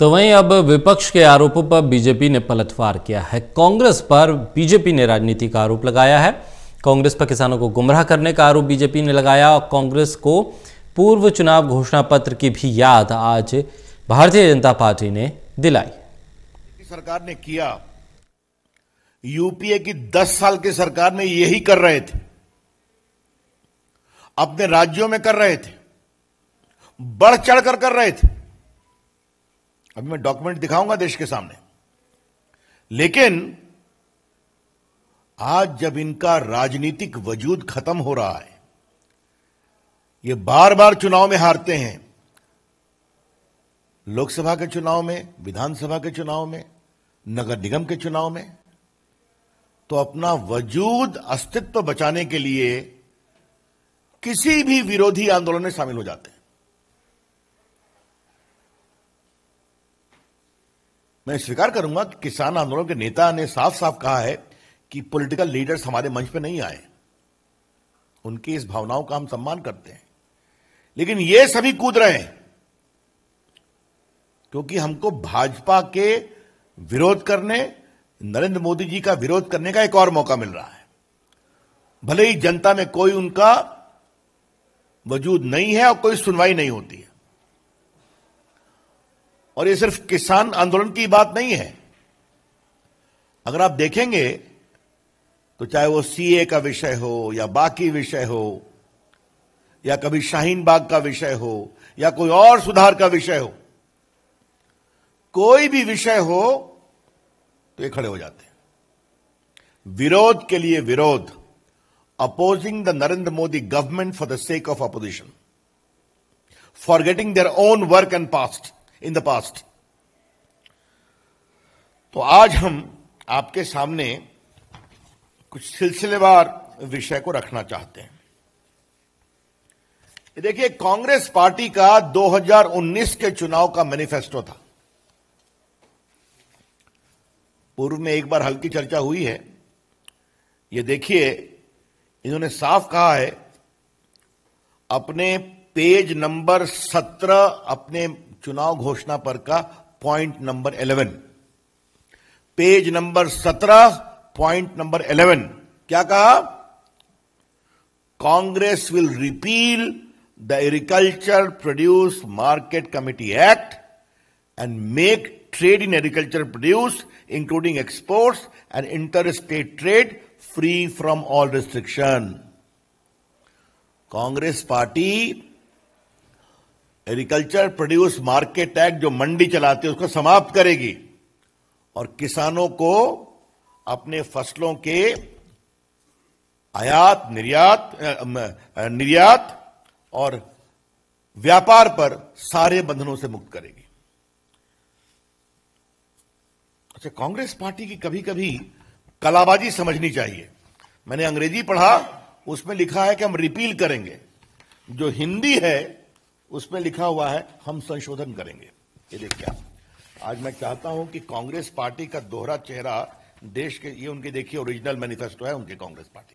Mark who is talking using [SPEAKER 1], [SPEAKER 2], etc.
[SPEAKER 1] तो वहीं अब विपक्ष के आरोपों पर बीजेपी ने पलटवार किया है। कांग्रेस पर बीजेपी ने राजनीति का आरोप लगाया है। कांग्रेस पर किसानों को गुमराह करने का आरोप बीजेपी ने लगाया और कांग्रेस को पूर्व चुनाव घोषणा पत्र की भी याद आज भारतीय जनता पार्टी ने दिलाई।
[SPEAKER 2] सरकार ने किया, यूपीए की 10 साल की सरकार में यही कर रहे थे, अपने राज्यों में कर रहे थे, बढ़ चढ़कर कर रहे थे। अभी मैं डॉक्यूमेंट दिखाऊंगा देश के सामने। लेकिन आज जब इनका राजनीतिक वजूद खत्म हो रहा है, ये बार बार चुनाव में हारते हैं, लोकसभा के चुनाव में, विधानसभा के चुनाव में, नगर निगम के चुनाव में, तो अपना वजूद, अस्तित्व बचाने के लिए किसी भी विरोधी आंदोलन में शामिल हो जाते हैं। मैं स्वीकार करूंगा कि किसान आंदोलन के नेता ने साफ साफ कहा है कि पॉलिटिकल लीडर्स हमारे मंच पे नहीं आए। उनकी इस भावनाओं का हम सम्मान करते हैं, लेकिन ये सभी कूद रहे हैं क्योंकि हमको भाजपा के विरोध करने, नरेंद्र मोदी जी का विरोध करने का एक और मौका मिल रहा है। भले ही जनता में कोई उनका वजूद नहीं है और कोई सुनवाई नहीं होती है। और ये सिर्फ किसान आंदोलन की बात नहीं है। अगर आप देखेंगे तो चाहे वो सीए का विषय हो या बाकी विषय हो या कभी शाहीन बाग का विषय हो या कोई और सुधार का विषय हो, कोई भी विषय हो तो ये खड़े हो जाते हैं। विरोध के लिए विरोध, opposing the Narendra Modi government for the sake of opposition, forgetting their own work and past in the past. तो आज हम आपके सामने कुछ सिलसिलेवार विषय को रखना चाहते हैं। देखिए, कांग्रेस पार्टी का 2019 के चुनाव का मैनिफेस्टो था। पूर्व में एक बार हल्की चर्चा हुई है। ये देखिए, इन्होंने साफ कहा है अपने पेज नंबर 17 अपने चुनाव घोषणा पर का point number 11, page number 17 point number 11 क्या कहा? Congress will repeal the agriculture produce market committee act and make trade in agriculture produce including exports and inter state trade free from all restriction. Congress party agriculture produce market act जो मंडी चलाते हैं उसको समाप्त करेगी और किसानों को अपने फसलों के आयात, निर्यात और व्यापार पर सारे बंधनों से मुक्त करेगी। अच्छा, कांग्रेस पार्टी की कभी कभी कलाबाजी समझनी चाहिए। मैंने अंग्रेजी पढ़ा, उसमें लिखा है कि हम रिपील करेंगे। जो हिंदी है उसमें लिखा हुआ है हम संशोधन करेंगे। ये देखिए, आज मैं चाहता हूं कि कांग्रेस पार्टी का दोहरा चेहरा देश के, ये उनके देखिए ओरिजिनल मैनिफेस्टो है उनके कांग्रेस पार्टी।